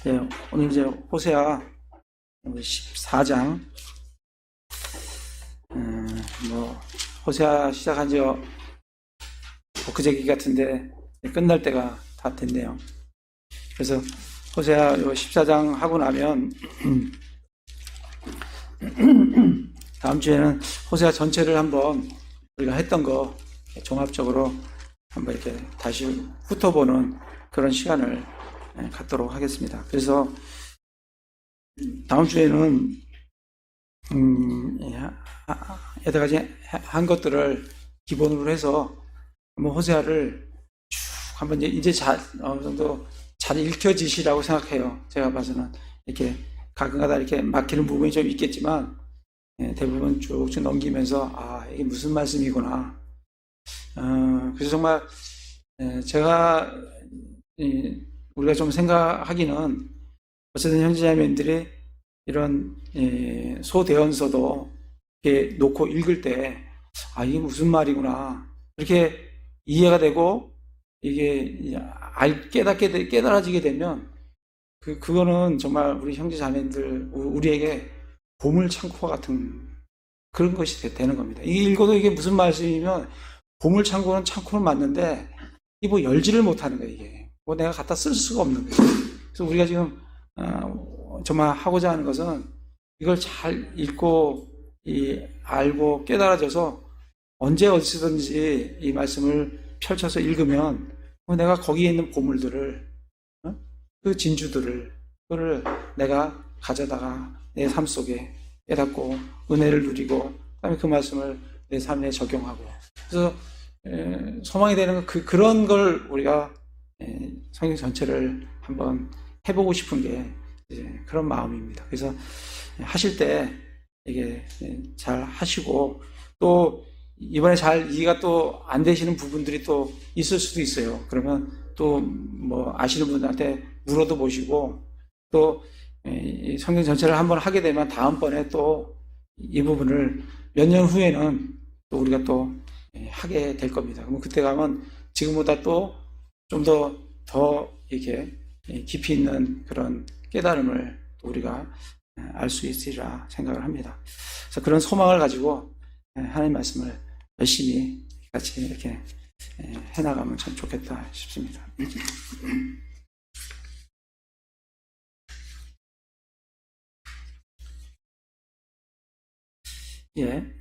네, 오늘 이제 호세아 14장, 호세아 시작한 지 엊그제기 같은데 끝날 때가 다 됐네요. 그래서 호세아 14장 하고 나면 다음 주에는 호세아 전체를 한번 우리가 했던 거 종합적으로 한번 이렇게 다시 훑어보는 그런 시간을 갖도록 하겠습니다. 그래서 다음 주에는 여러 가지 한 것들을 기본으로 해서 한번 호세아를 쭉 한번 이제 어느 정도 잘 읽혀지시라고 생각해요. 제가 봐서는 이렇게 가끔가다 이렇게 막히는 부분이 좀 있겠지만 대부분 쭉쭉 넘기면서 이게 무슨 말씀이구나. 그래서 정말 제가 우리가 좀 생각하기는 어쨌든 형제자매님들이 이런 소대언서도 이렇게 놓고 읽을 때 이게 무슨 말이구나 이렇게 이해가 되고 이게 깨달아지게 되면 그거는 정말 우리 형제자매님들 우리에게 보물 창고와 같은 그런 것이 되는 겁니다. 이게 읽어도 이게 무슨 말씀이면 보물 창고는 창고는 맞는데 이 열지를 못하는 거예요. 이게 내가 갖다 쓸 수가 없는 거예요. 그래서 우리가 지금 정말 하고자 하는 것은 이걸 잘 읽고 알고 깨달아져서 언제 어디서든지 이 말씀을 펼쳐서 읽으면 내가 거기에 있는 보물들을 그 진주들을 그거를 내가 가져다가 내 삶 속에 깨닫고 은혜를 누리고 그다음에 그 말씀을 내 삶에 적용하고 그래서 소망이 되는 그런 걸 우리가 성경 전체를 한번 해보고 싶은 게 그런 마음입니다. 그래서 하실 때 이게 잘 하시고 또 이번에 잘 이해가 또 안 되시는 부분들이 또 있을 수도 있어요. 그러면 또 아시는 분들한테 물어도 보시고 또 성경 전체를 한번 하게 되면 다음번에 또 이 부분을 몇 년 후에는 또 우리가 또 하게 될 겁니다. 그럼 그때 가면 지금보다 또 좀 더 이렇게 깊이 있는 그런 깨달음을 우리가 알 수 있으리라 생각을 합니다. 그래서 그런 소망을 가지고 하나님 말씀을 열심히 같이 이렇게 해나가면 참 좋겠다 싶습니다. 예.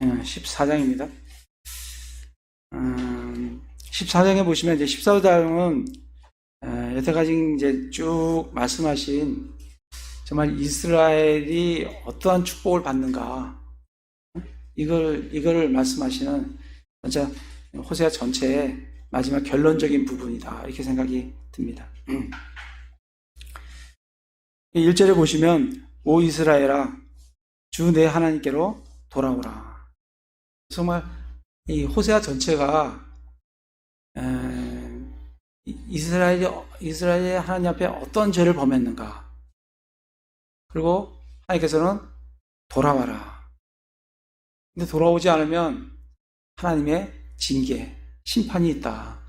14장입니다. 14장에 보시면 이제 14장은 여태까지 이제 쭉 말씀하신 정말 이스라엘이 어떠한 축복을 받는가 이걸 말씀하시는 진짜 호세아 전체의 마지막 결론적인 부분이다 이렇게 생각이 듭니다. 1절에 보시면 오 이스라엘아 주 내 하나님께로 돌아오라. 정말 이 호세아 전체가 이스라엘이 하나님 앞에 어떤 죄를 범했는가 그리고 하나님께서는 돌아와라. 근데 돌아오지 않으면 하나님의 징계, 심판이 있다.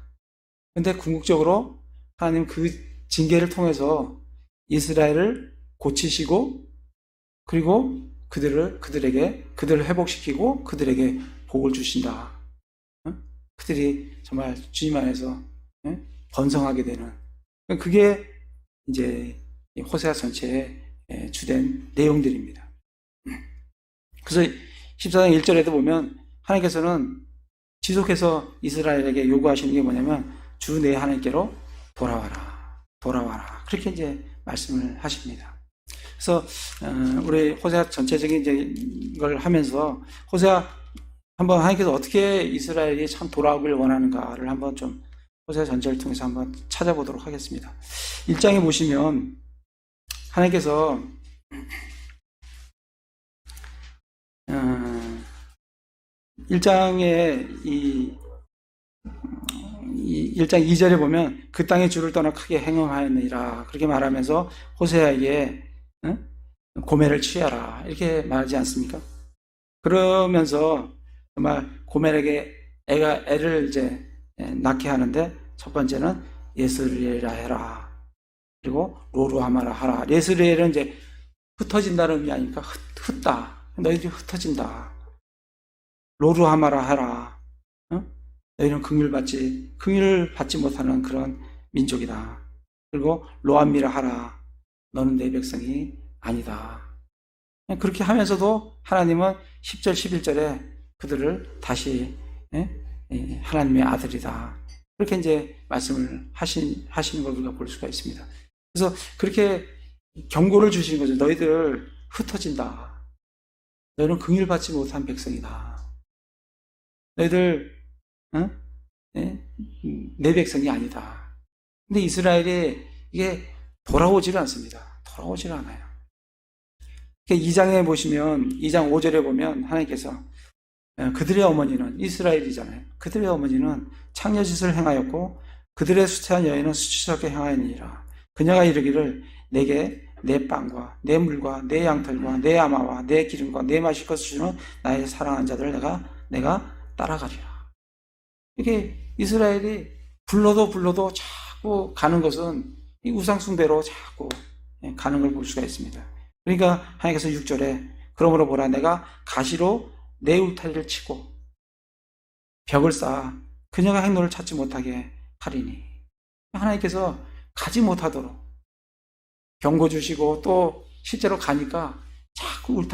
근데 궁극적으로 하나님 그 징계를 통해서 이스라엘을 고치시고 그리고 그들을 회복시키고 그들에게 복을 주신다. 그들이 정말 주님 안에서 번성하게 되는 그게 이제 호세아 전체의 주된 내용들입니다. 그래서 14장 1절에도 보면 하나님께서는 지속해서 이스라엘에게 요구하시는 게 뭐냐면 주 내 하나님께로 돌아와라. 그렇게 이제 말씀을 하십니다. 그래서 우리 호세아 전체적인 이제 걸 하면서 호세아 한번 하나님께서 어떻게 이스라엘이 참 돌아오길 원하는가를 한번 좀 호세아 전체를 통해서 한번 찾아보도록 하겠습니다. 1장에 보시면 하나님께서 1장에 1장 2절에 보면 그 땅의 주를 떠나 크게 행음하였느니라 그렇게 말하면서 호세아에게 고멜을 취하라 이렇게 말하지 않습니까? 그러면서 정말 고멜에게 애를 이제 낳게 하는데 첫 번째는 예스리엘이라 해라. 그리고 로루하마라 하라. 예스리엘은 이제 흩어진다는 의미 아니니까 흩다. 너희들이 흩어진다. 로루하마라 하라. 응? 너희는 긍휼을 받지 못하는 그런 민족이다. 그리고 로암미라 하라. 너는 내 백성이 아니다. 그렇게 하면서도 하나님은 10절 11절에 그들을 다시 하나님의 아들이다. 그렇게 이제 말씀을 하시는 걸 우리가 볼 수가 있습니다. 그래서 그렇게 경고를 주시는 거죠. 너희들 흩어진다. 너희는 긍휼 받지 못한 백성이다. 너희들 내 백성이 아니다. 근데 이스라엘이 이게 돌아오지를 않습니다. 돌아오지를 않아요. 2장에 보시면 2장 5절에 보면 하나님께서 그들의 어머니는 이스라엘이잖아요. 그들의 어머니는 창녀짓을 행하였고 그들의 수태한 여인은 수치스럽게 행하였느니라. 그녀가 이르기를 내게 내 빵과 내 물과 내 양털과 내 아마와 내 기름과 내 마실 것을 주는 나의 사랑하는 자들을 내가 따라가리라. 이게 이스라엘이 불러도 자꾸 가는 것은 이 우상숭배로 자꾸 가는 걸 볼 수가 있습니다. 그러니까 하나님께서 6절에 그러므로 보라 내가 가시로 내 울타리를 치고 벽을 쌓아 그녀가 행로를 찾지 못하게 하리니. 하나님께서 가지 못하도록 경고 주시고 또 실제로 가니까 자꾸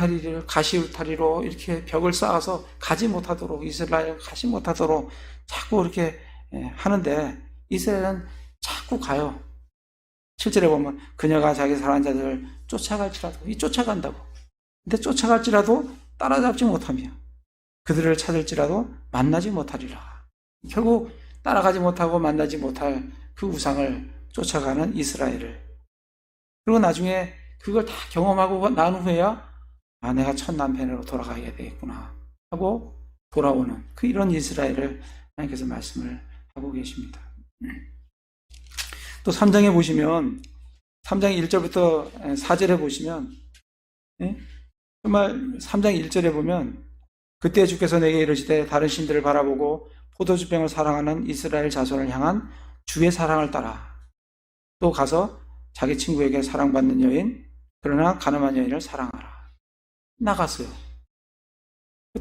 가시 울타리로 이렇게 벽을 쌓아서 가지 못하도록 이스라엘 가지 못하도록 자꾸 이렇게 하는데 이스라엘은 자꾸 가요. 실제로 보면 그녀가 자기 사랑하는 자들을 쫓아갈지라도 쫓아간다고. 근데 쫓아갈지라도 따라잡지 못하며 그들을 찾을지라도 만나지 못하리라. 결국 따라가지 못하고 만나지 못할 그 우상을 쫓아가는 이스라엘을. 그리고 나중에 그걸 다 경험하고 난 후에야 내가 첫 남편으로 돌아가야 되겠구나 하고 돌아오는 이런 이스라엘을 하나님께서 말씀을 하고 계십니다. 또 3장에 보시면 3장 1절부터 4절에 보시면 정말 3장 1절에 보면 그때 주께서 내게 이르시되 다른 신들을 바라보고 포도주병을 사랑하는 이스라엘 자손을 향한 주의 사랑을 따라 또 가서 자기 친구에게 사랑받는 여인 그러나 가늠한 여인을 사랑하라. 나갔어요.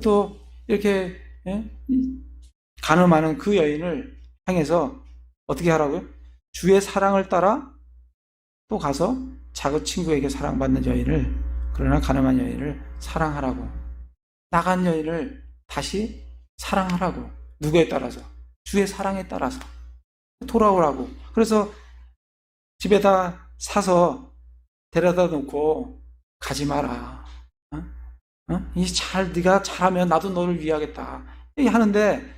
또 이렇게 가늠하는 그 여인을 향해서 어떻게 하라고요? 주의 사랑을 따라 또 가서 자기 친구에게 사랑받는 여인을 그러나 가늠한 여인을 사랑하라고. 나간 여인을 다시 사랑하라고. 누구에 따라서? 주의 사랑에 따라서 돌아오라고. 그래서 집에다 사서 데려다 놓고 가지 마라. 네가 잘하면 나도 너를 위하겠다. 이렇게 하는데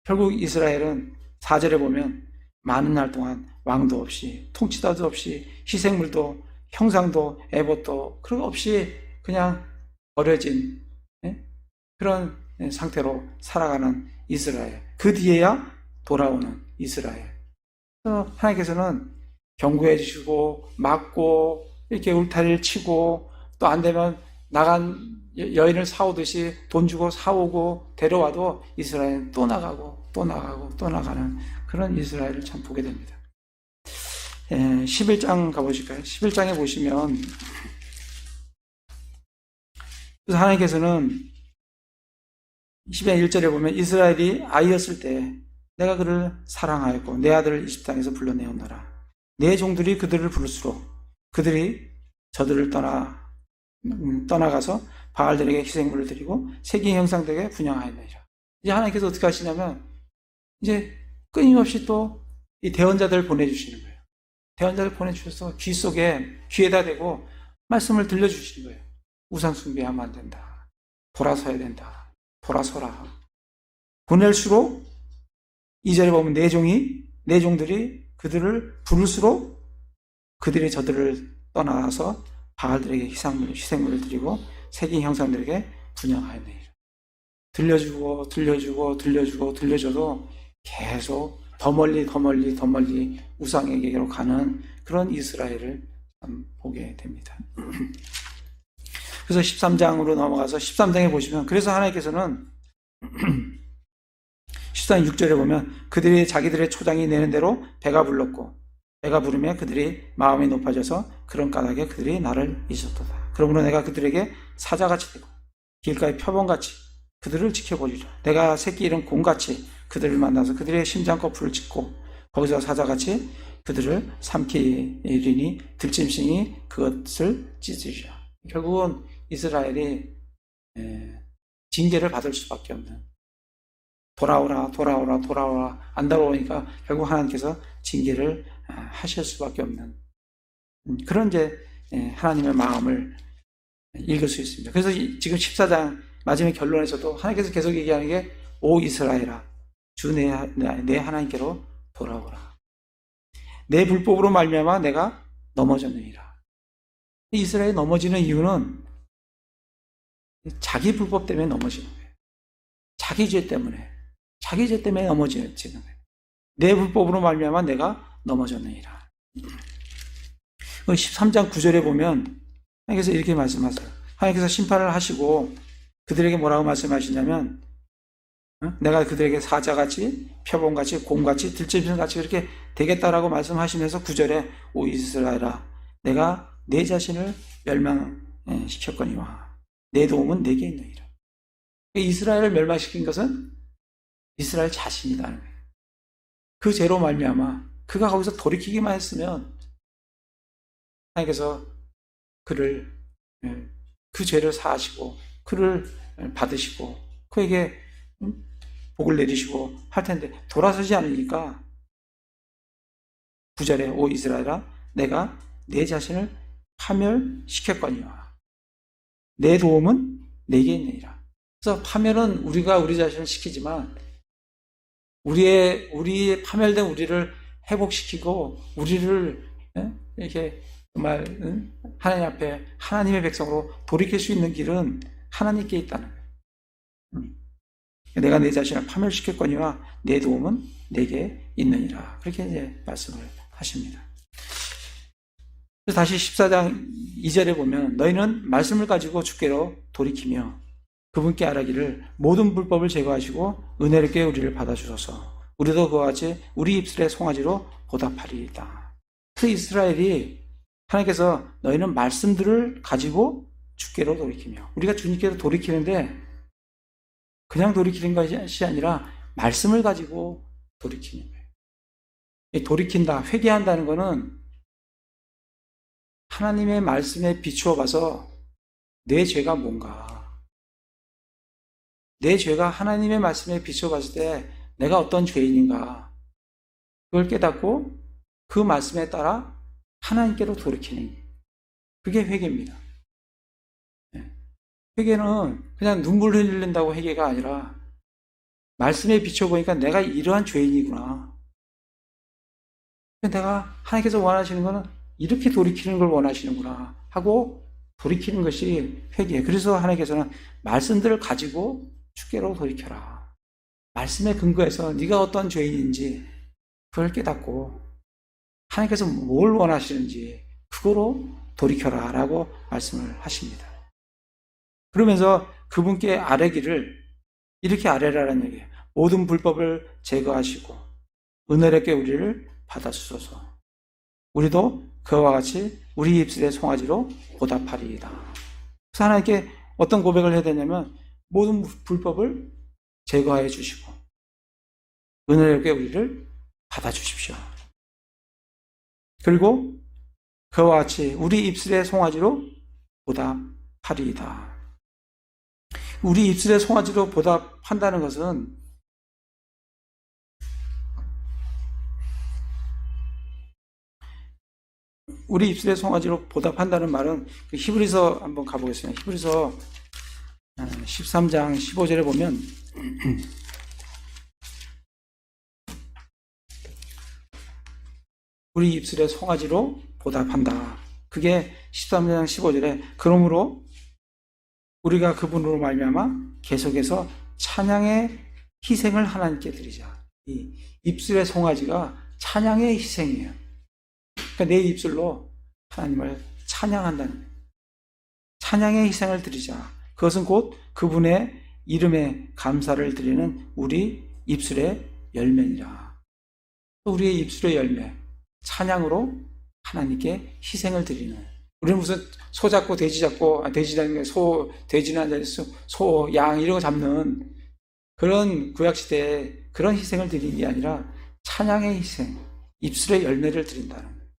결국 이스라엘은 4절에 보면 많은 날 동안 왕도 없이 통치자도 없이 희생물도 형상도 에봇도 그런 거 없이 그냥 버려진 그런 상태로 살아가는 이스라엘. 그 뒤에야 돌아오는 이스라엘. 하나님께서는 경고해 주시고 막고 이렇게 울타리를 치고 또 안 되면 나간 여인을 사오듯이 돈 주고 사오고 데려와도 이스라엘은 또 나가고 또 나가고 또 나가는 그런 이스라엘을 참 보게 됩니다. 11장 가보실까요? 11장에 보시면 그래서 하나님께서는 11절에 보면 이스라엘이 아이였을 때 내가 그를 사랑하였고 내 아들을 이집트 땅에서 불러내었노라. 내 종들이 그들을 부를수록 그들이 저들을 떠나가서 바알들에게 희생물을 드리고 세기 형상들에게 분향하였느니라. 이제 하나님께서 어떻게 하시냐면 이제 끊임없이 또 이 대언자들을 보내주시는 거예요. 대언자를 보내주셔서 귀에다 대고 말씀을 들려주시는 거예요. 우상 숭배하면 안 된다. 돌아서야 된다. 돌아서라. 보낼수록 2절에 보면 내 종들이 그들을 부를수록 그들이 저들을 떠나서 바알들에게 희생물을 드리고 세긴 형상들에게 분향하였느니라. 들려줘도 계속 더 멀리 우상에게로 가는 그런 이스라엘을 보게 됩니다. 그래서 13장으로 넘어가서 13장에 보시면 그래서 하나님께서는 14장 6절에 보면 그들이 자기들의 초장이 내는 대로 배가 불렀고 배가 부르며 그들이 마음이 높아져서 그런 까닭에 그들이 나를 잊었도다. 그러므로 내가 그들에게 사자같이 되고 길가의 표범같이 그들을 지켜보리라. 내가 새끼 잃은 곰같이 그들을 만나서 그들의 심장 거풀을 찢고 거기서 사자같이 그들을 삼키리니 들짐승이 그것을 찢으리라. 결국은 이스라엘이 징계를 받을 수밖에 없는, 돌아오라 안 돌아오니까 결국 하나님께서 징계를 하실 수밖에 없는 그런 이제 하나님의 마음을 읽을 수 있습니다. 그래서 지금 14장 마지막 결론에서도 하나님께서 계속 얘기하는 게 오 이스라엘아 주 내 하나님께로 돌아오라. 내 불법으로 말미암아 내가 넘어졌느니라. 이스라엘이 넘어지는 이유는 자기 불법 때문에 넘어지는 거예요. 자기 죄 때문에 넘어지는 거예요. 내 불법으로 말미암아 내가 넘어졌느니라. 13장 9절에 보면 하나님께서 이렇게 말씀하세요. 하나님께서 심판을 하시고 그들에게 뭐라고 말씀하시냐면 내가 그들에게 사자같이 표범같이 곰같이 들짐승같이 그렇게 되겠다라고 말씀하시면서 9절에 오 이스라엘아 내가 내 자신을 멸망시켰거니와 내 도움은 내게 있느니라. 이스라엘을 멸망시킨 것은 이스라엘 자신이라는 거예요. 그 죄로 말미암아 그가 거기서 돌이키기만 했으면 하나님께서 그를 그 죄를 사하시고 그를 받으시고 그에게 복을 내리시고 할 텐데 돌아서지 않으니까 9절에 오 이스라엘아 내가 내 자신을 파멸시켰거니와 내 도움은 내게 있느니라. 그래서 파멸은 우리가 우리 자신을 시키지만 우리의 파멸된 우리를 회복시키고 우리를 이렇게 정말 하나님 앞에 하나님의 백성으로 돌이킬 수 있는 길은 하나님께 있다는 거예요. 내가 내 자신을 파멸시켰거니와 내 도움은 내게 있느니라. 그렇게 이제 말씀을 하십니다. 그래서 다시 14장 2절에 보면 너희는 말씀을 가지고 주께로 돌이키며 그분께 아뢰기를 모든 불법을 제거하시고 은혜롭게 우리를 받아주소서. 우리도 그와 같이 우리 입술의 송아지로 보답하리이다. 그 이스라엘이 하나님께서 너희는 말씀들을 가지고 주께로 돌이키며 우리가 주님께로 돌이키는데 그냥 돌이키는 것이 아니라 말씀을 가지고 돌이키는 거예요. 돌이킨다, 회개한다는 것은 하나님의 말씀에 비추어 봐서 내 죄가 뭔가, 내 죄가 하나님의 말씀에 비추어 봤을 때 내가 어떤 죄인인가 그걸 깨닫고 그 말씀에 따라 하나님께로 돌이키는 그게 회개입니다. 회개는 그냥 눈물 흘린다고 회개가 아니라 말씀에 비춰보니까 내가 이러한 죄인이구나. 내가 하나님께서 원하시는 것은 이렇게 돌이키는 걸 원하시는구나 하고 돌이키는 것이 회개예요. 그래서 하나님께서는 말씀들을 가지고 주께로 돌이켜라. 말씀에 근거해서 네가 어떤 죄인인지 그걸 깨닫고 하나님께서 뭘 원하시는지 그거로 돌이켜라 라고 말씀을 하십니다. 그러면서 그분께 아뢰기를 이렇게 아뢰라는 얘기예요. 모든 불법을 제거하시고 은혜롭게 우리를 받아주소서. 우리도 그와 같이 우리 입술의 송아지로 보답하리이다. 그래서 하나님께 어떤 고백을 해야 되냐면 모든 불법을 제거해 주시고 은혜롭게 우리를 받아주십시오. 그리고 그와 같이 우리 입술의 송아지로 보답하리이다. 우리 입술의 송아지로 보답한다는 것은 우리 입술의 송아지로 보답한다는 말은 히브리서 한번 가보겠습니다. 히브리서 13장 15절에 보면 우리 입술의 송아지로 보답한다. 그게 13장 15절에 그러므로 우리가 그분으로 말미암아 계속해서 찬양의 희생을 하나님께 드리자. 이 입술의 송아지가 찬양의 희생이에요. 그러니까 내 입술로 하나님을 찬양한다는 거예요. 찬양의 희생을 드리자. 그것은 곧 그분의 이름에 감사를 드리는 우리 입술의 열매니라. 우리의 입술의 열매, 찬양으로 하나님께 희생을 드리는. 우리는 무슨 소 잡고 돼지 잡고, 돼지 잡는 게 돼지는 아니라 소, 양 이런 거 잡는 그런 구약시대에 그런 희생을 드리는 게 아니라 찬양의 희생, 입술의 열매를 드린다는 거예요.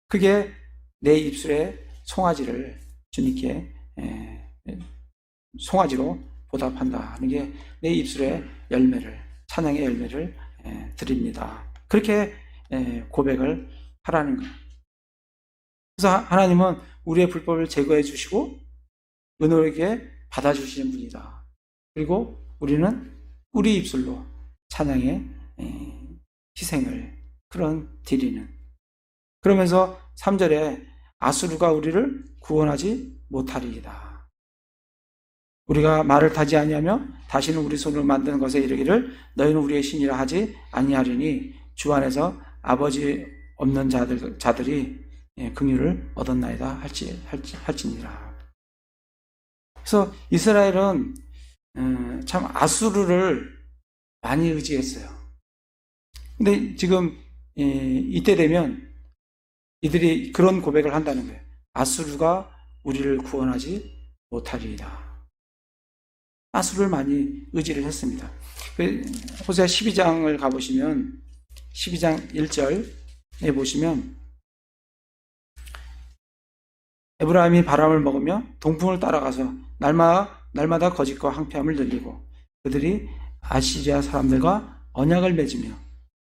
그게 내 입술의 송아지를 주님께 송아지로 보답한다 하는 게 내 입술의 열매를, 찬양의 열매를 드립니다. 그렇게 고백을 하라는 거예요. 그래서 하나님은 우리의 불법을 제거해 주시고 은혜롭게 받아주시는 분이다. 그리고 우리는 우리 입술로 찬양의 희생을 드리는. 그러면서 3절에 아수르가 우리를 구원하지 못하리이다. 우리가 말을 타지 아니하며 다시는 우리 손으로 만든 것에 이르기를 너희는 우리의 신이라 하지 아니하리니 주 안에서 아버지 없는 자들이 긍휼을 얻었나이다 할지니라. 그래서 이스라엘은 참 아수르를 많이 의지했어요. 근데 지금 이때 되면 이들이 그런 고백을 한다는 거예요. 아수르가 우리를 구원하지 못하리이다. 아수르를 많이 의지를 했습니다. 호세아 12장을 가보시면 12장 1절에 보시면 에브라임이 바람을 먹으며 동풍을 따라가서 날마다 거짓과 항폐함을 늘리고 그들이 아시리아 사람들과 언약을 맺으며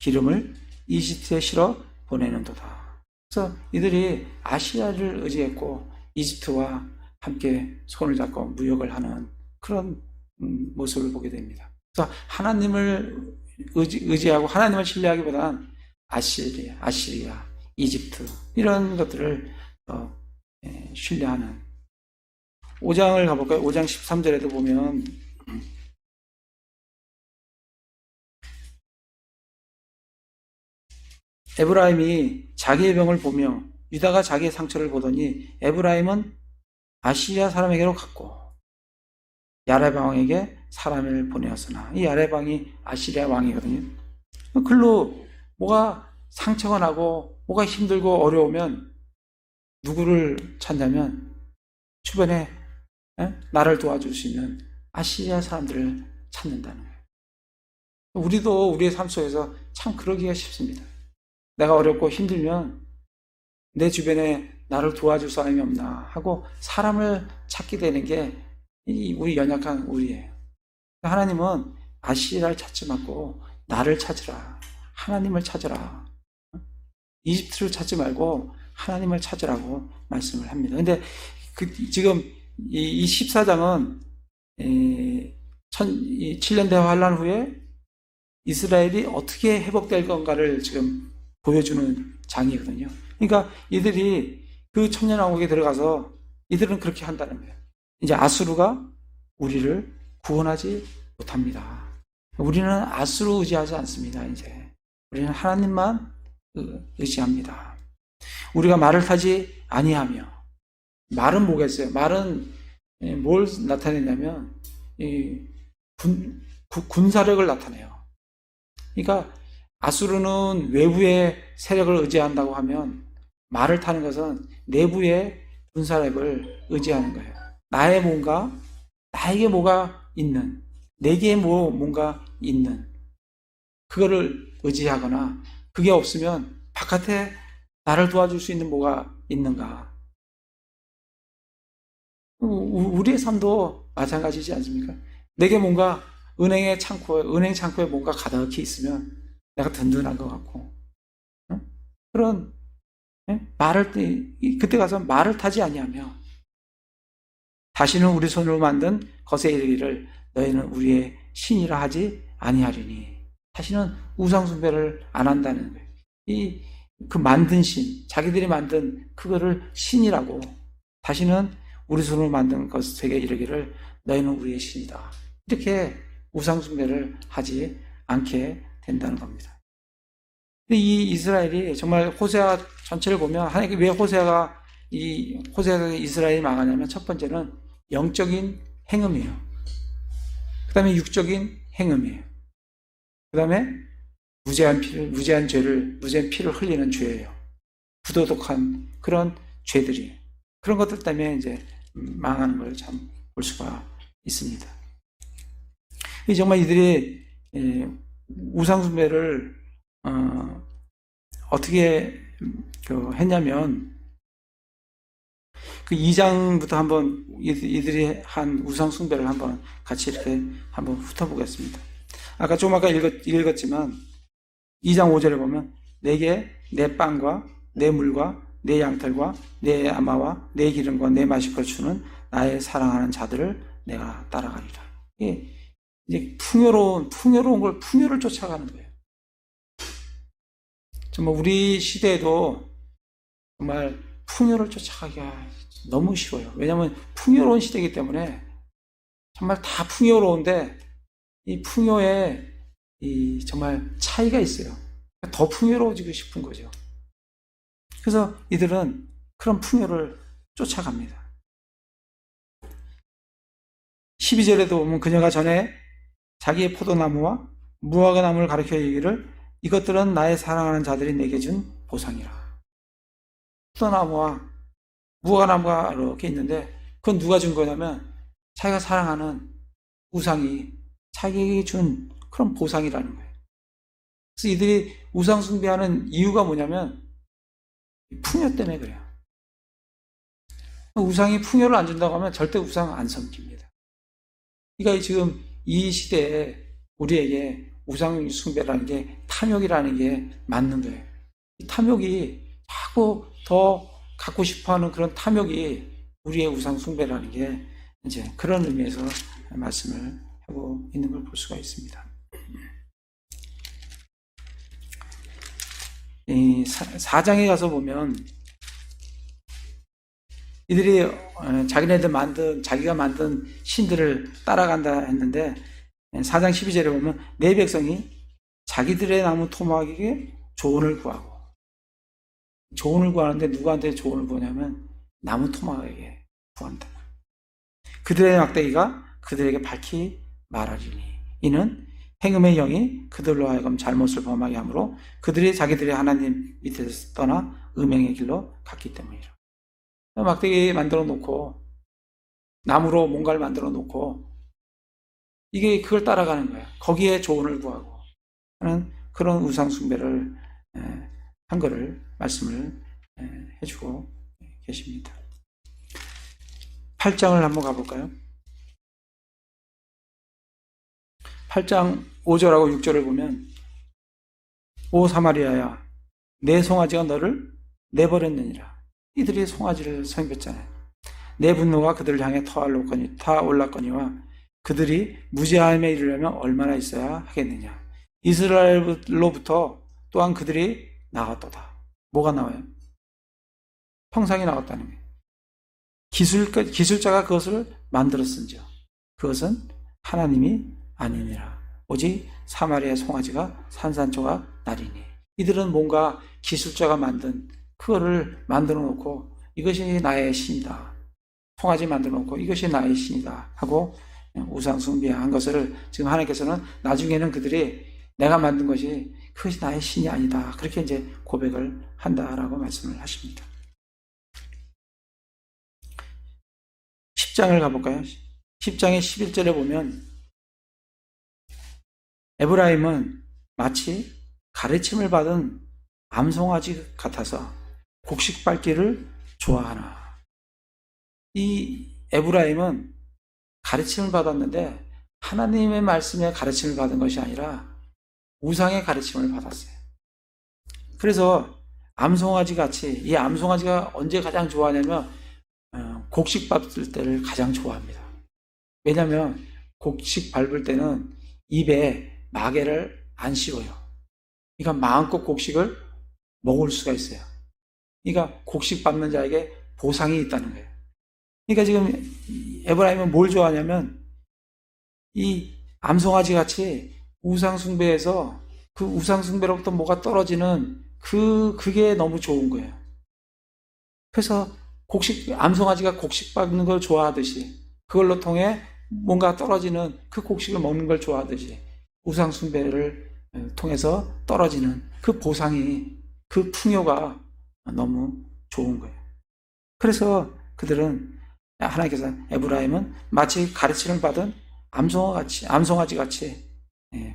기름을 이집트에 실어 보내는도다. 그래서 이들이 아시리아를 의지했고 이집트와 함께 손을 잡고 무역을 하는 그런 모습을 보게 됩니다. 그래서 하나님을 의지하고 하나님을 신뢰하기보다는 아시리아, 이집트 이런 것들을 신뢰하는. 5장을 가볼까요? 5장 13절에도 보면 에브라임이 자기의 병을 보며 유다가 자기의 상처를 보더니 에브라임은 아시리아 사람에게로 갔고 야레방 왕에게 사람을 보내었으나 이 야레방이 아시리아 왕이거든요. 글로 뭐가 상처가 나고 뭐가 힘들고 어려우면 누구를 찾냐면 주변에 나를 도와줄 수 있는 아시리아 사람들을 찾는다는 거예요. 우리도 우리의 삶 속에서 참 그러기가 쉽습니다. 내가 어렵고 힘들면 내 주변에 나를 도와줄 사람이 없나 하고 사람을 찾게 되는 게 우리 연약한 우리예요. 하나님은 아시리아를 찾지 말고 나를 찾으라. 하나님을 찾으라. 이집트를 찾지 말고 하나님을 찾으라고 말씀을 합니다. 근데 지금 이 14장은 7년 대화 환란 후에 이스라엘이 어떻게 회복될 건가를 지금 보여주는 장이거든요. 그러니까 이들이 그 청년왕국에 들어가서 이들은 그렇게 한다는 거예요. 이제 아수르가 우리를 구원하지 못합니다. 우리는 아수르 의지하지 않습니다. 이제 우리는 하나님만 의지합니다. 우리가 말을 타지 아니하며, 말은 뭐겠어요? 말은 뭘 나타내냐면 군사력을 나타내요. 그러니까 아수르는 외부의 세력을 의지한다고 하면 말을 타는 것은 내부의 군사력을 의지하는 거예요. 나에게 뭐가 있는, 내게 뭔가 있는, 그거를 의지하거나, 그게 없으면 바깥에 나를 도와줄 수 있는 뭐가 있는가. 우리의 삶도 마찬가지지 않습니까? 내게 뭔가 은행 창고에 뭔가 가득히 있으면 내가 든든한 것 같고, 그런 그때 가서 말을 타지 아니하며 다시는 우리 손으로 만든 것에 이르기를 너희는 우리의 신이라 하지 아니하리니. 다시는 우상 숭배를 안 한다는 거예요. 그 만든 신, 자기들이 만든 그거를 신이라고, 다시는 우리 손으로 만든 것에게 이르기를 너희는 우리의 신이다. 이렇게 우상 숭배를 하지 않게 된다는 겁니다. 이 이스라엘이 정말 호세아 전체를 보면 하나님께 왜 호세아가 이스라엘이 망하냐면 첫 번째는 영적인 행음이에요. 그 다음에 육적인 행음이에요. 그 다음에 무제한 피를 흘리는 죄예요. 부도덕한 그런 죄들이. 그런 것들 때문에 이제 망하는 걸 참 볼 수가 있습니다. 정말 이들이 우상숭배를 어떻게 했냐면 그 2장부터 한번 이들이 한 우상숭배를 한번 같이 이렇게 한번 훑어보겠습니다. 아까 읽었지만 2장 5절에 보면 내게 내 빵과 내 물과 내 양털과 내 아마와 내 기름과 내 마실 것 주는 나의 사랑하는 자들을 내가 따라가리라. 이제 풍요로운 걸 풍요를 쫓아가는 거예요. 정말 우리 시대에도 정말 풍요를 쫓아가기가 너무 쉬워요. 왜냐하면 풍요로운 시대이기 때문에 정말 다 풍요로운데 이 풍요에 정말 차이가 있어요. 더 풍요로워지고 싶은 거죠. 그래서 이들은 그런 풍요를 쫓아갑니다. 12절에도 보면 그녀가 전에 자기의 포도나무와 무화과 나무를 가리켜 얘기를 이것들은 나의 사랑하는 자들이 내게 준 보상이라. 포도나무와 무화과나무가 이렇게 있는데 그건 누가 준 거냐면 자기가 사랑하는 우상이 자기에게 준 그런 보상이라는 거예요. 그래서 이들이 우상 숭배하는 이유가 뭐냐면 풍요 때문에 그래요. 우상이 풍요를 안 준다고 하면 절대 우상 안 섬깁니다. 그러니까 지금 이 시대에 우리에게 우상 숭배라는 게 탐욕이라는 게 맞는 거예요. 이 탐욕이 자꾸 더 갖고 싶어하는 그런 탐욕이 우리의 우상 숭배라는 게 이제 그런 의미에서 말씀을 하고 있는 걸 볼 수가 있습니다. 이 4장에 가서 보면 이들이 자기가 만든 신들을 따라간다 했는데 4장 12절에 보면 내 백성이 자기들의 나무 토막에게 조언을 구하고 조언을 구하는데 누구한테 조언을 구하냐면 나무 토막에게 구한다. 그들의 막대기가 그들에게 밝히 말하리니 이는 행음의 영이 그들로 하여금 잘못을 범하게 하므로 그들이 자기들의 하나님 밑에서 떠나 음행의 길로 갔기 때문이라. 막대기 만들어 놓고 나무로 뭔가를 만들어 놓고 이게 그걸 따라가는 거예요. 거기에 조언을 구하고 하는 그런 우상 숭배를 한 거를 말씀을 해주고 계십니다. 8장을 한번 가볼까요? 8장 5절하고 6절을 보면 오 사마리아야 내 송아지가 너를 내버렸느니라. 이들이 송아지를 섬겼잖아요. 내 분노가 그들을 향해 타올랐거니와 그들이 무지함에 이르려면 얼마나 있어야 하겠느냐. 이스라엘로부터 또한 그들이 나왔도다. 뭐가 나와요? 형상이 나왔다는 거예요. 기술자가 그것을 만들었은지요. 그것은 하나님이 아니니라. 오직 사마리아의 송아지가 산산초가 나리니. 이들은 뭔가 기술자가 만든 그거를 만들어 놓고 이것이 나의 신이다. 송아지 만들어 놓고 이것이 나의 신이다 하고 우상 숭배한 것을 지금 하나님께서는 나중에는 그들이 내가 만든 것이 그것이 나의 신이 아니다. 그렇게 이제 고백을 한다라고 말씀을 하십니다. 10장을 가볼까요? 10장의 11절에 보면 에브라임은 마치 가르침을 받은 암송아지 같아서 곡식 밟기를 좋아하나. 이 에브라임은 가르침을 받았는데 하나님의 말씀에 가르침을 받은 것이 아니라 우상의 가르침을 받았어요. 그래서 암송아지 같이 이 암송아지가 언제 가장 좋아하냐면 곡식 밟을 때를 가장 좋아합니다. 왜냐하면 곡식 밟을 때는 입에 마개를 안 씌워요. 그러니까 마음껏 곡식을 먹을 수가 있어요. 그러니까 곡식 밟는 자에게 보상이 있다는 거예요. 그러니까 지금 에브라임은 뭘 좋아하냐면 이 암송아지 같이 우상숭배에서 그 우상숭배로부터 뭐가 떨어지는 그게 너무 좋은 거예요. 그래서 암송아지가 곡식 밟는 걸 좋아하듯이 그걸로 통해 뭔가 떨어지는 그 곡식을 먹는 걸 좋아하듯이 우상숭배를 통해서 떨어지는 그 보상이, 그 풍요가 너무 좋은 거예요. 그래서 그들은, 하나님께서 에브라임은 마치 가르침을 받은 암송아지 같이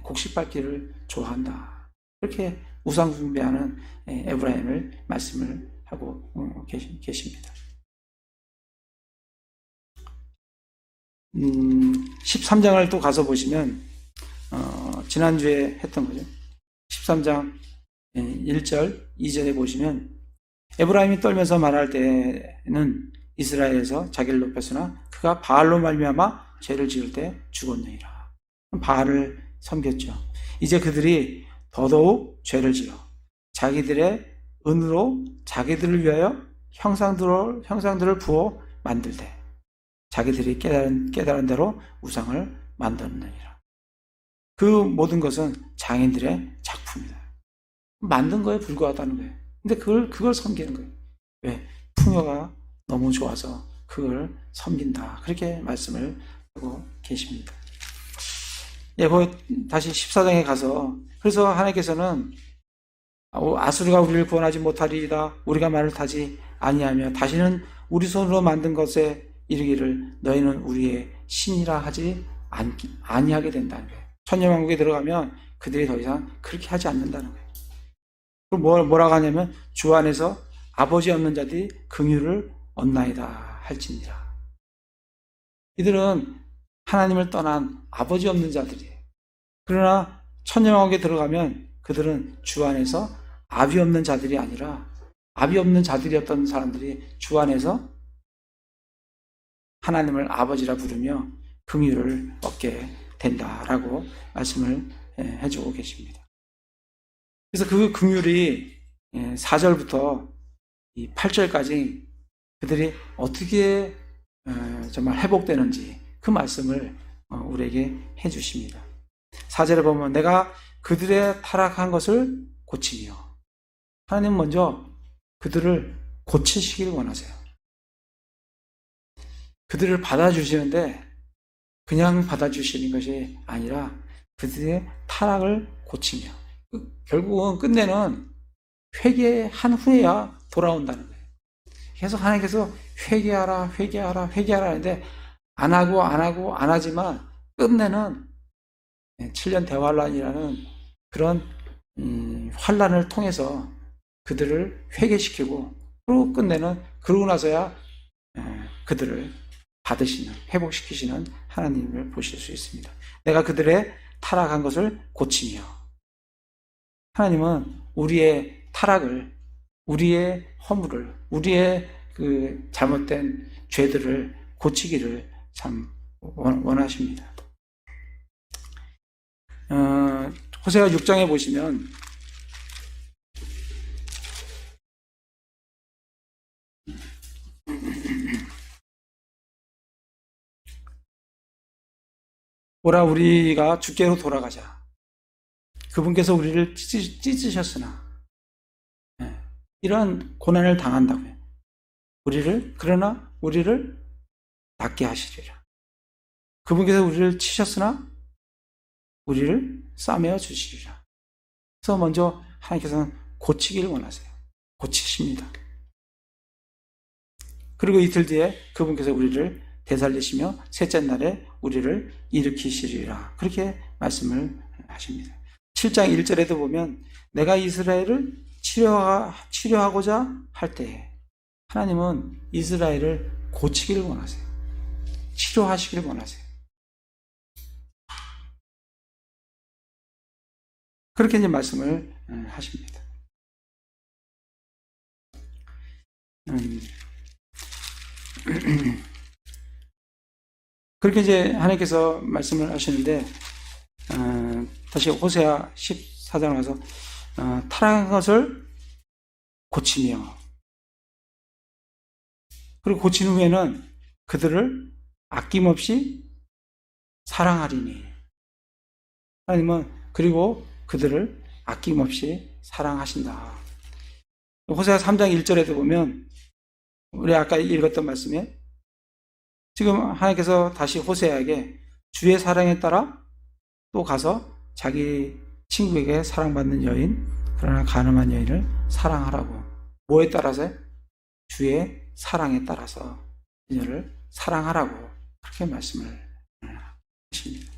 곡식 밟기를 좋아한다. 그렇게 우상 숭배하는 에브라임을 말씀을 하고 계십니다. 13장을 또 가서 보시면 지난주에 했던 거죠. 13장 1절 2절에 보시면 에브라임이 떨면서 말할 때는 이스라엘에서 자기를 높였으나 그가 바알로 말미암아 죄를 지을 때 죽었느니라. 바알을 섬겼죠. 이제 그들이 더더욱 죄를 지어 자기들의 은으로 자기들을 위하여 형상들을 부어 만들되 자기들이 깨달은 대로 우상을 만들었느니라. 그 모든 것은 장인들의 작품이다. 만든 거에 불과하다는 거예요. 근데 그걸 섬기는 거예요. 왜? 풍요가 너무 좋아서 그걸 섬긴다. 그렇게 말씀을 하고 계십니다. 다시 14장에 가서, 그래서 하나님께서는 아수르가 우리를 구원하지 못하리이다. 우리가 말을 타지 아니하며 다시는 우리 손으로 만든 것에 이르기를 너희는 우리의 신이라 하지 아니하게 된다는 거예요. 천년왕국에 들어가면 그들이 더 이상 그렇게 하지 않는다는 거예요. 그럼 뭐라고 하냐면 주 안에서 아버지 없는 자들이 긍휼을 얻나이다 할지니라. 이들은 하나님을 떠난 아버지 없는 자들이에요. 그러나 천년왕국에 들어가면 그들은 주 안에서 아비 없는 자들이 아니라 아비 없는 자들이었던 사람들이 주 안에서 하나님을 아버지라 부르며 긍휼을 얻게 된다라고 말씀을 해주고 계십니다. 그래서 그 긍휼이 4절부터 8절까지 그들이 어떻게 정말 회복되는지 그 말씀을 우리에게 해주십니다. 4절에 보면 내가 그들의 타락한 것을 고치며, 하나님 먼저 그들을 고치시길 원하세요. 그들을 받아주시는데 그냥 받아주시는 것이 아니라 그들의 타락을 고치며, 결국은 끝내는 회개한 후에야 돌아온다는 거예요. 계속 하나님께서 회개하라 하는데 안 하지만 끝내는 7년 대환란이라는 그런 환란을 통해서 그들을 회개시키고, 그리고 끝내는, 그러고 나서야 그들을 받으시는, 회복시키시는 하나님을 보실 수 있습니다. 내가 그들의 타락한 것을 고치며, 하나님은 우리의 타락을, 우리의 허물을, 우리의 그 잘못된 죄들을 고치기를 참 원하십니다. 호세아 6장에 보시면 오라 우리가 주께로 돌아가자. 그분께서 우리를 찢으셨으나 이런 고난을 당한다고요. 그러나 우리를 낫게 하시리라. 그분께서 우리를 치셨으나 우리를 싸매어 주시리라. 그래서 먼저 하나님께서는 고치기를 원하세요. 고치십니다. 그리고 이틀 뒤에 그분께서 우리를 되살리시며 셋째 날에 우리를 일으키시리라. 그렇게 말씀을 하십니다. 7장 1절에도 보면 내가 이스라엘을 치료하고자 할 때에 하나님은 이스라엘을 고치기를 원하세요. 치료하시기를 원하세요. 그렇게 이제 말씀을 하십니다. 그렇게 이제 하나님께서 말씀을 하시는데, 다시 호세아 14장 와서 타락한 것을 고치며, 그리고 고친 후에는 그들을 아낌없이 사랑하리니, 하나님은 그리고 그들을 아낌없이 사랑하신다. 호세아 3장 1절에도 보면 우리 아까 읽었던 말씀에 지금 하나님께서 다시 호세아에게 주의 사랑에 따라 또 가서 자기 친구에게 사랑받는 여인, 그러나 가늠한 여인을 사랑하라고. 뭐에 따라서요? 주의 사랑에 따라서 그녀를 사랑하라고 그렇게 말씀을 하십니다.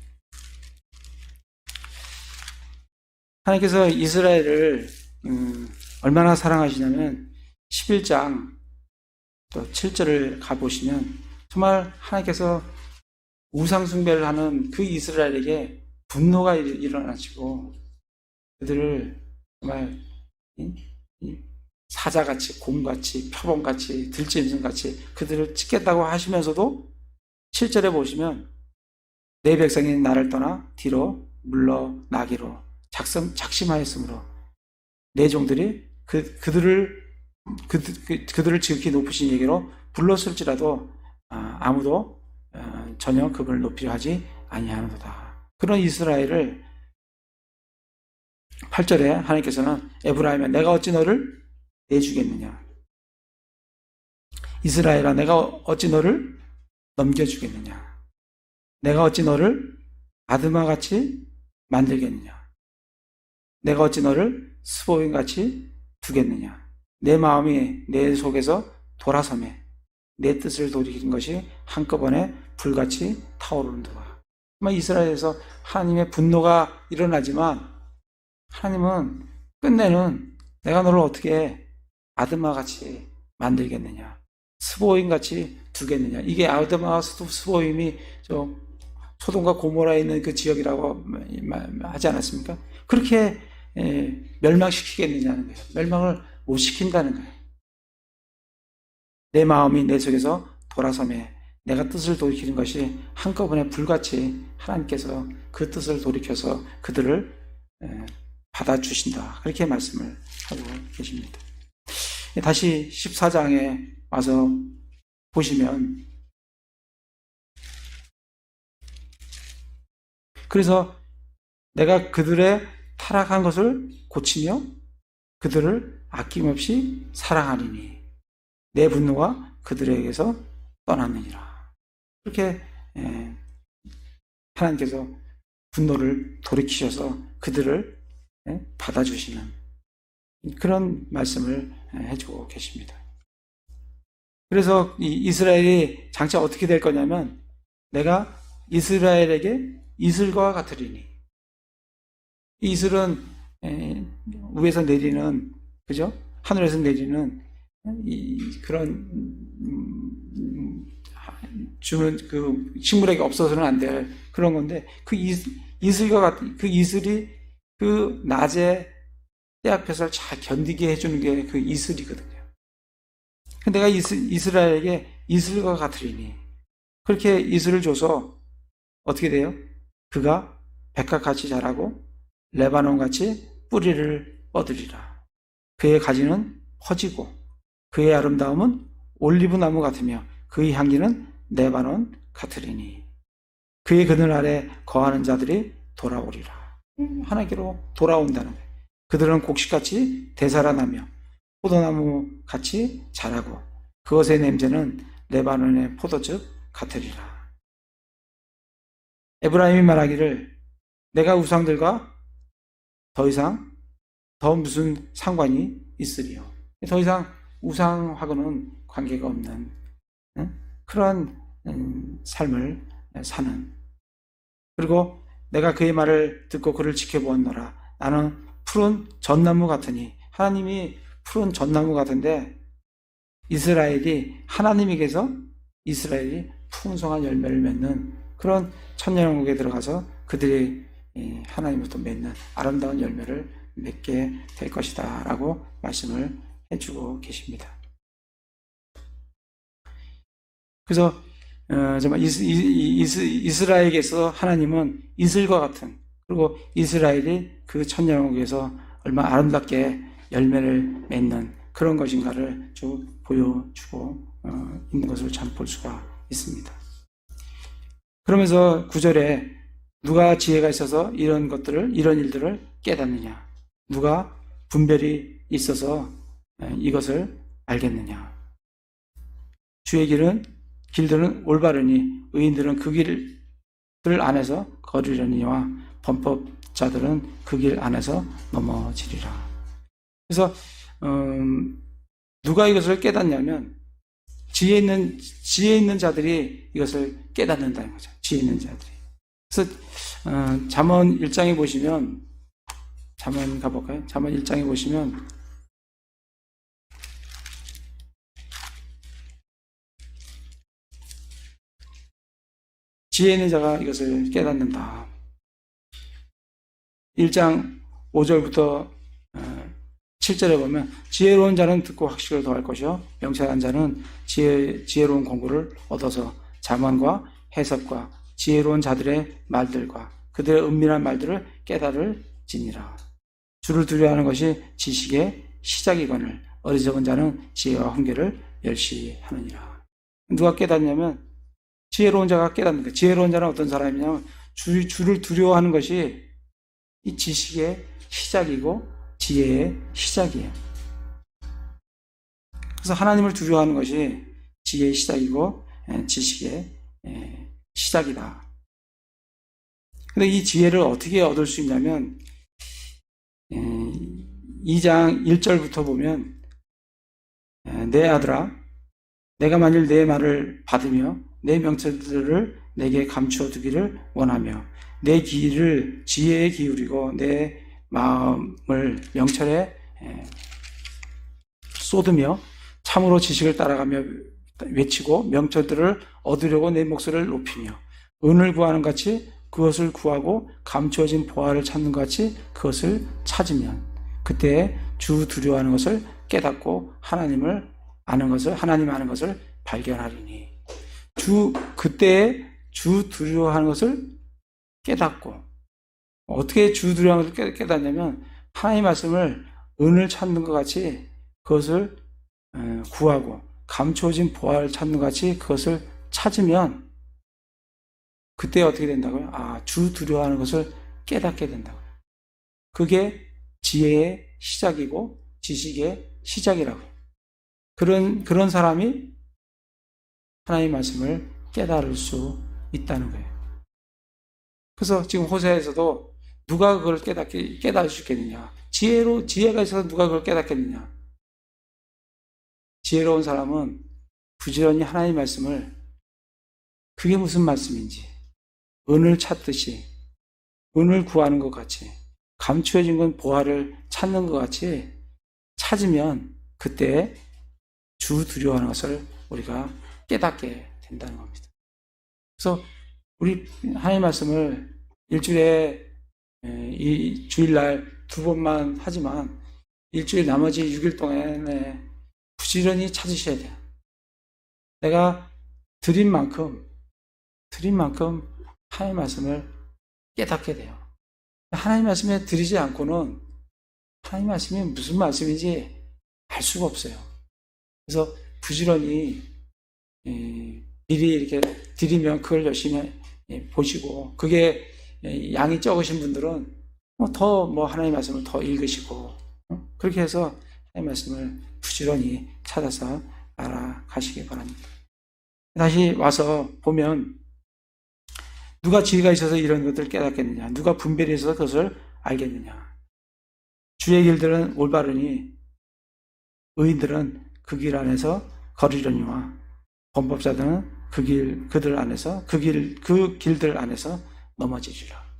하나님께서 이스라엘을 얼마나 사랑하시냐면 11장 또 7절을 가보시면 정말 하나님께서 우상 숭배를 하는 그 이스라엘에게 분노가 일어나시고 그들을 정말 사자같이, 곰같이, 표범같이, 들짐승같이 그들을 찢겠다고 하시면서도 7절에 보시면 내 백성이 나를 떠나 뒤로 물러나기로 작심하였으므로 내 종들이 그들을 지극히 높으신 얘기로 불렀을지라도 아무도 전혀 그걸 높이려 하지 아니하는도다. 그런 이스라엘을 8절에 하나님께서는 에브라임아 내가 어찌 너를 내주겠느냐, 이스라엘아 내가 어찌 너를 넘겨주겠느냐, 내가 어찌 너를 아드마같이 만들겠느냐, 내가 어찌 너를 스보임같이 두겠느냐, 내 마음이 내 속에서 돌아서매 내 뜻을 돌이키는 것이 한꺼번에 불같이 타오르는도다. 이스라엘에서 하나님의 분노가 일어나지만 하나님은 끝내는 내가 너를 어떻게 아드마같이 만들겠느냐, 스보임같이 두겠느냐. 이게 아드마와 스보임이 소돔과 고모라에 있는 그 지역이라고 하지 않았습니까? 그렇게 멸망시키겠느냐는 거예요. 멸망을 못 시킨다는 거예요. 내 마음이 내 속에서 돌아서매 내가 뜻을 돌이키는 것이 한꺼번에 불같이 하나님께서 그 뜻을 돌이켜서 그들을 받아주신다. 그렇게 말씀을 하고 계십니다. 다시 14장에 와서 보시면 그래서 내가 그들의 타락한 것을 고치며 그들을 아낌없이 사랑하리니 내 분노가 그들에게서 떠났느니라. 그렇게 하나님께서 분노를 돌이키셔서 그들을 받아주시는 그런 말씀을 해주고 계십니다. 그래서 이스라엘이 장차 어떻게 될 거냐면 내가 이스라엘에게 이슬과 같으리니, 이 이슬은 위에서 내리는, 그죠? 하늘에서 내리는 그런 주는 그 식물에게 없어서는 안 될 그런 건데 그 이슬과 같은 그 이슬이 그 낮에 때앞에서 잘 견디게 해주는 게 그 이슬이거든요. 내가 이스라엘에게 이슬과 같으리니 그렇게 이슬을 줘서 어떻게 돼요? 그가 백합같이 자라고 레바논같이 뿌리를 뻗으리라. 그의 가지는 퍼지고 그의 아름다움은 올리브나무 같으며 그의 향기는 레바논 같으리니 그의 그늘 아래 거하는 자들이 돌아오리라. 하나님께로 돌아온다는 거예요. 그들은 곡식같이 되살아나며 포도나무같이 자라고 그것의 냄새는 레바논의 포도즙 같으리라. 에브라임이 말하기를 내가 우상들과 더 이상 더 무슨 상관이 있으리요. 더 이상 우상하고는 관계가 없는 그런 삶을 사는, 그리고 내가 그의 말을 듣고 그를 지켜보았노라. 나는 푸른 전나무 같으니, 하나님이 푸른 전나무 같은데 이스라엘이 하나님에게서 이스라엘이 풍성한 열매를 맺는 그런 천년왕국에 들어가서 그들이 하나님부터 맺는 아름다운 열매를 맺게 될 것이다 라고 말씀을 해주고 계십니다. 그래서 정말 이스라엘에게서 하나님은 이슬과 같은, 그리고 이스라엘이 그 천년왕국에서 얼마나 아름답게 열매를 맺는 그런 것인가를 쭉 보여주고 있는 것을 참 볼 수가 있습니다. 그러면서 9절에 누가 지혜가 있어서 이런 일들을 깨닫느냐, 누가 분별이 있어서 이것을 알겠느냐. 주의 길들은 올바르니 의인들은 그 길들 안에서 걸으려니와 범법 자들은 그 길 안에서 넘어지리라. 그래서 누가 이것을 깨닫냐면 지혜 있는 자들이 이것을 깨닫는다는 거죠. 지혜 있는 자들이. 그래서 잠언 1장에 보시면, 잠언 가볼까요? 잠언 1장에 보시면 지혜 있는 자가 이것을 깨닫는다. 1장 5절부터 7절에 보면 지혜로운 자는 듣고 학식을 더할 것이요 명철한 자는 지혜로운 공부를 얻어서 잠언과 해석과 지혜로운 자들의 말들과 그들의 은밀한 말들을 깨달을지니라. 주를 두려워하는 것이 지식의 시작이거늘 어리석은 자는 지혜와 훈계를 멸시하느니라. 누가 깨닫냐면 지혜로운 자가 깨닫는 거예요. 지혜로운 자는 어떤 사람이냐면 주를 두려워하는 것이 이 지식의 시작이고 지혜의 시작이에요. 그래서 하나님을 두려워하는 것이 지혜의 시작이고 지식의 시작이다. 근데 이 지혜를 어떻게 얻을 수 있냐면 2장 1절부터 보면 내 아들아 내가 만일 내 말을 받으며 내 명철들을 내게 감추어 두기를 원하며 내 귀를 지혜에 기울이고 내 마음을 명철에 쏟으며 참으로 지식을 따라가며 외치고 명철들을 얻으려고 내 목소리를 높이며 은을 구하는 같이 그것을 구하고 감추어진 보화를 찾는 것 같이 그것을 찾으면 그때 주 두려워하는 것을 깨닫고 하나님 아는 것을 발견하리니 그때 주 두려워하는 것을 깨닫고 어떻게 주 두려워하는 것을 깨닫냐면 하나님의 말씀을 은을 찾는 것 같이 그것을 구하고 감추어진 보화를 찾는 것 같이 그것을 찾으면 그때 어떻게 된다고요? 주 두려워하는 것을 깨닫게 된다고요. 그게 지혜의 시작이고 지식의 시작이라고요. 그런 사람이 하나님의 말씀을 깨달을 수 있다는 거예요. 그래서 지금 호세아에서도 누가 그걸 깨달을 수 있겠느냐? 지혜가 있어서 누가 그걸 깨닫겠느냐? 지혜로운 사람은 부지런히 하나님의 말씀을 그게 무슨 말씀인지 은을 찾듯이 은을 구하는 것 같이 감추어진 건 보화를 찾는 것 같이 찾으면 그때 주 두려워하는 것을 우리가 깨닫게 된다는 겁니다. 그래서 우리 하나님의 말씀을 일주일에 이 주일날 2번만 하지만 일주일 나머지 6일 동안에 부지런히 찾으셔야 돼요. 내가 드린 만큼 하나님의 말씀을 깨닫게 돼요. 하나님의 말씀에 드리지 않고는 하나님의 말씀이 무슨 말씀인지 알 수가 없어요. 그래서 부지런히 미리 이렇게 드리면 그걸 열심히 보시고 그게 양이 적으신 분들은 더 하나님의 말씀을 더 읽으시고 그렇게 해서 하나님의 말씀을 부지런히 찾아서 알아가시기 바랍니다. 다시 와서 보면 누가 지혜가 있어서 이런 것들을 깨닫겠느냐? 누가 분별이 있어서 그것을 알겠느냐? 주의 길들은 올바르니 의인들은 그 길 안에서 걸으려니와 범법자들은 그 길들 안에서 넘어지리라.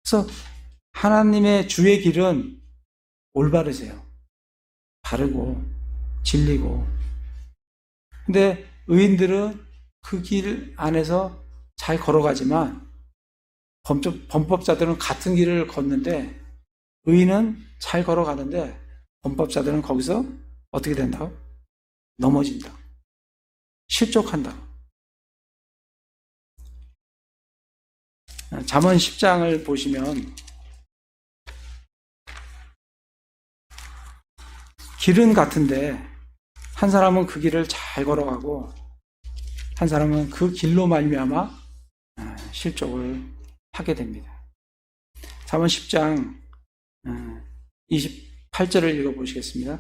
그래서 하나님의 주의 길은 올바르세요. 바르고 진리고. 근데 의인들은 그 길 안에서 잘 걸어가지만 범법자들은 같은 길을 걷는데 의인은 잘 걸어가는데 범법자들은 거기서 어떻게 된다고? 넘어진다. 실족한다. 잠언 10장을 보시면 길은 같은데 한 사람은 그 길을 잘 걸어가고 한 사람은 그 길로 말미암아 실족을 하게 됩니다. 잠언 10장 28절을 읽어보시겠습니다.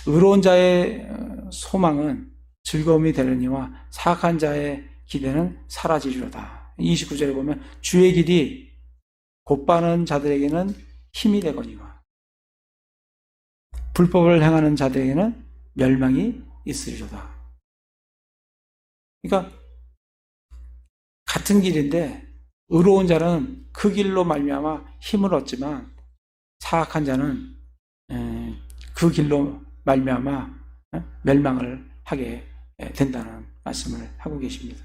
의로운 자의 소망은 즐거움이 되느니와 사악한 자의 기대는 사라지리로다. 29절에 보면 주의 길이 곧바는 자들에게는 힘이 되거니와 불법을 행하는 자들에게는 멸망이 있으리로다. 그러니까 같은 길인데 의로운 자는 그 길로 말미암아 힘을 얻지만 사악한 자는 그 길로 말미암아 멸망을 하게 된다는 말씀을 하고 계십니다.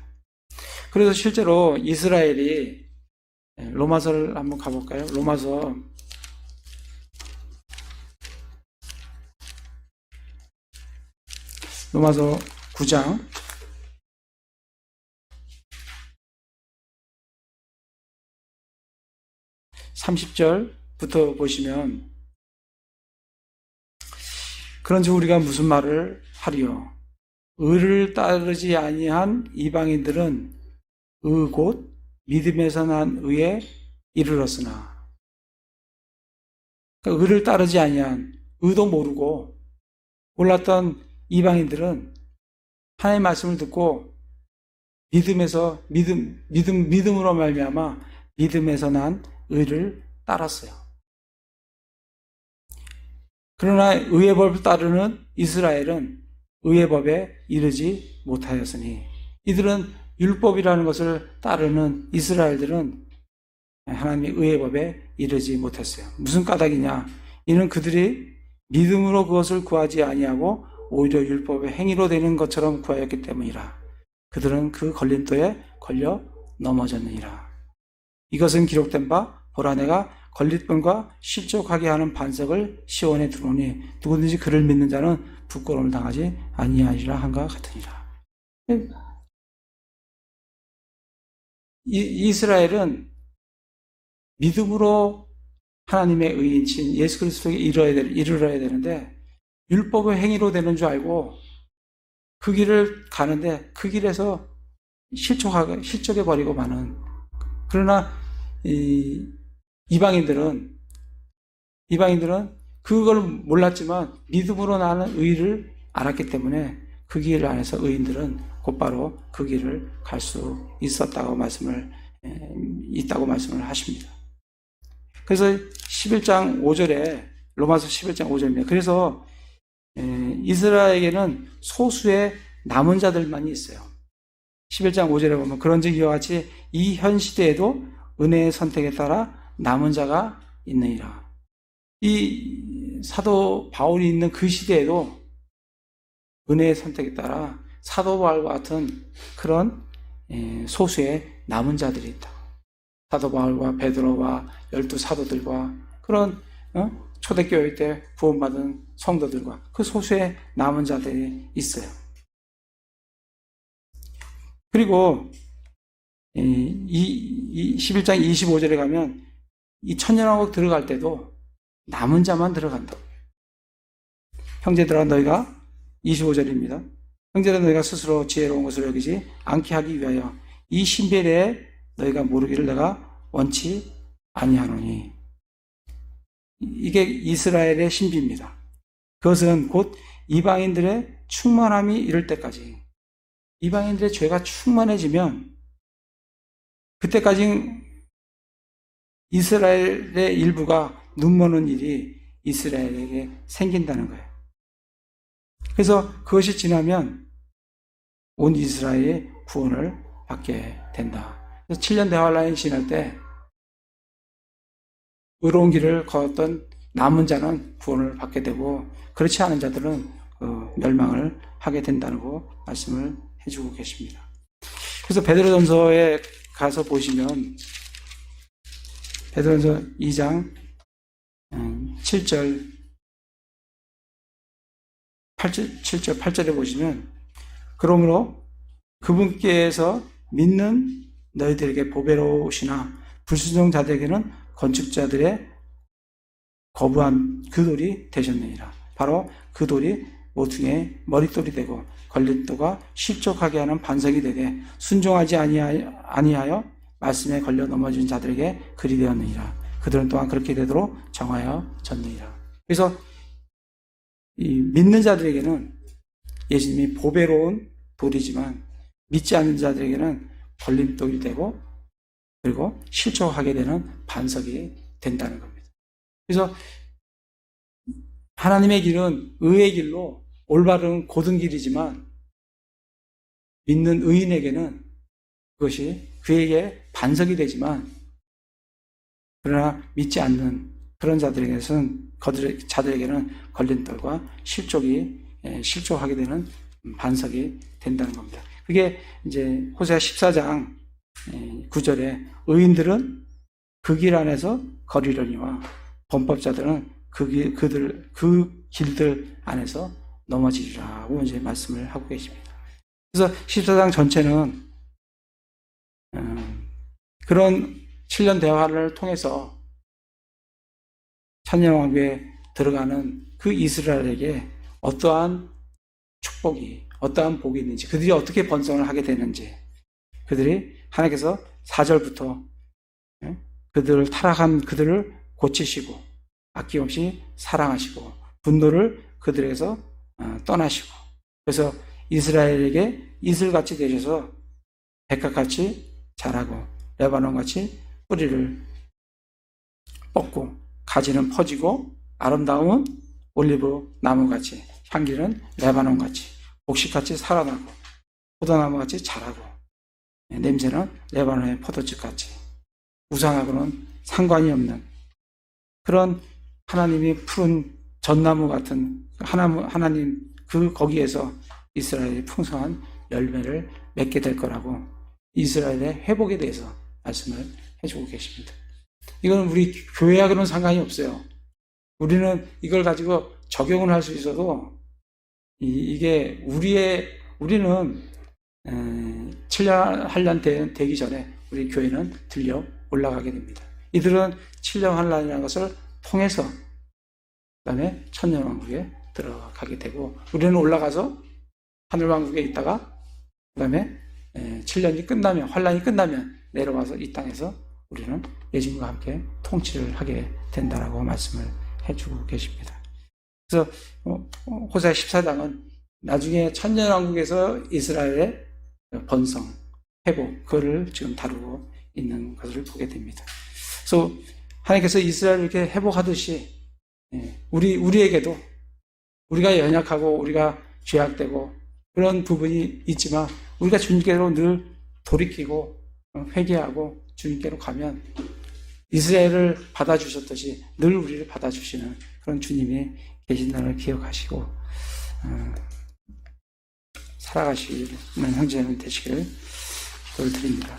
그래서 실제로 이스라엘이 로마서를 한번 가볼까요? 로마서 9장 30절부터 보시면 그런즉 우리가 무슨 말을 하리요? 의를 따르지 아니한 이방인들은 의 곧 믿음에서 난 의에 이르렀으나, 그러니까 의를 따르지 아니한, 의도 모르고 몰랐던 이방인들은 하나님의 말씀을 듣고 믿음으로 말미암아 믿음에서 난 의를 따랐어요. 그러나 의의 법을 따르는 이스라엘은 의의 법에 이르지 못하였으니, 이들은 율법이라는 것을 따르는 이스라엘들은 하나님의 의의 법에 이르지 못했어요. 무슨 까닭이냐? 이는 그들이 믿음으로 그것을 구하지 아니하고 오히려 율법의 행위로 되는 것처럼 구하였기 때문이라. 그들은 그 걸림돌에 걸려 넘어졌느니라. 이것은 기록된 바 보라 내가 걸림돌과 실족하게 하는 반석을 시온에 두노니 누구든지 그를 믿는 자는 부끄러움을 당하지 아니하리라 한가 같으니라. 이스라엘은 믿음으로 하나님의 의인신 예수 그리스도에 이르러야 되는데 율법의 행위로 되는 줄 알고 그 길을 가는데 그 길에서 실족해버리고 마는. 그러나 이방인들은 그걸 몰랐지만 믿음으로 나는 의를 알았기 때문에 그 길 안에서 의인들은 곧바로 그 길을 갈 수 있다고 말씀을 하십니다. 그래서 11장 5절에 로마서 11장 5절입니다. 그래서 이스라엘에게는 소수의 남은 자들만이 있어요. 11장 5절에 보면 그런즉 이와 같이 이 현 시대에도 은혜의 선택에 따라 남은 자가 있느니라. 이 사도 바울이 있는 그 시대에도 은혜의 선택에 따라 사도 바울과 같은 그런 소수의 남은 자들이 있다. 사도 바울과 베드로와 12 사도들과 그런 초대교회 때 구원받은 성도들과 그 소수의 남은 자들이 있어요. 그리고 이 11장 25절에 가면 이 천년왕국 들어갈 때도 남은 자만 들어간다. 형제들아 너희가 25절입니다. 형제들아 너희가 스스로 지혜로운 것을 여기지 않게 하기 위하여 이 신비에 대해 너희가 모르기를 내가 원치 아니하노니. 이게 이스라엘의 신비입니다. 그것은 곧 이방인들의 충만함이 이를 때까지, 이방인들의 죄가 충만해지면 그때까지 이스라엘의 일부가 눈머는 일이 이스라엘에게 생긴다는 거예요. 그래서 그것이 지나면 온 이스라엘의 구원을 받게 된다. 그래서 7년 대환란이 지날 때 의로운 길을 걸었던 남은 자는 구원을 받게 되고 그렇지 않은 자들은 멸망을 하게 된다고 말씀을 해주고 계십니다. 그래서 베드로전서에 가서 보시면 베드로전서 2장 7절 8절에 보시면 그러므로 그분께서 믿는 너희들에게 보배로우시나 불순종 자들에게는 건축자들의 거부한 그 돌이 되셨느니라. 바로 그 돌이 모퉁이의 머릿돌이 되고 걸림돌과 실족하게 하는 반석이 되게 순종하지 아니하여 말씀에 걸려 넘어진 자들에게 그리 되었느니라. 그들은 또한 그렇게 되도록 정하여졌느니라. 그래서 이 믿는 자들에게는 예수님이 보배로운 돌이지만 믿지 않는 자들에게는 걸림돌이 되고 그리고 실족하게 되는 반석이 된다는 겁니다. 그래서 하나님의 길은 의의 길로 올바른 고든 길이지만 믿는 의인에게는 그것이 그에게 반석이 되지만 그러나 믿지 않는 그런 자들에게는 걸림돌과 실족하게 되는 반석이 된다는 겁니다. 그게 이제 호세아 14장 9절에 의인들은 그 길 안에서 거리려니와 범법자들은 그 길들 안에서 넘어지리라고 이제 말씀을 하고 계십니다. 그래서 14장 전체는 그런 7년 대화를 통해서 천년왕국에 들어가는 그 이스라엘에게 어떠한 축복이, 어떠한 복이 있는지, 그들이 어떻게 번성을 하게 되는지, 그들이 하나님께서 4절부터 그들을 타락한 그들을 고치시고 아낌없이 사랑하시고 분노를 그들에게서 떠나시고, 그래서 이스라엘에게 이슬같이 되셔서 백합같이 자라고 레바논같이 뿌리를 뻗고 가지는 퍼지고 아름다운 올리브 나무같이 향기는 레바논같이 복식같이 살아나고 포도나무같이 자라고 냄새는 레바논의 포도즙같이 우상하고는 상관이 없는 그런 하나님이 푸른 전나무 같은 하나님 거기에서 이스라엘이 풍성한 열매를 맺게 될 거라고 이스라엘의 회복에 대해서 말씀을 해주고 계십니다. 이건 우리 교회하고는 상관이 없어요. 우리는 이걸 가지고 적용을 할 수 있어도 이게 우리는 7년 환란 되기 전에 우리 교회는 들려 올라가게 됩니다. 이들은 7년 환란이라는 것을 통해서 그다음에 천년왕국에 들어가게 되고 우리는 올라가서 하늘왕국에 있다가 그다음에 7년이 끝나면 환란이 끝나면 내려와서 이 땅에서 우리는 예수님과 함께 통치를 하게 된다라고 말씀을 해주고 계십니다. 그래서 호세아 14장은 나중에 천년왕국에서 이스라엘의 번성, 회복, 그거를 지금 다루고 있는 것을 보게 됩니다. 그래서 하나님께서 이스라엘을 이렇게 회복하듯이 우리에게도 우리가 연약하고 우리가 죄악되고 그런 부분이 있지만 우리가 주님께로 늘 돌이키고 회개하고 주님께로 가면 이스라엘을 받아주셨듯이 늘 우리를 받아주시는 그런 주님이 계신다는 걸 기억하시고 살아가시는 형제는 되시기를 기도를 드립니다.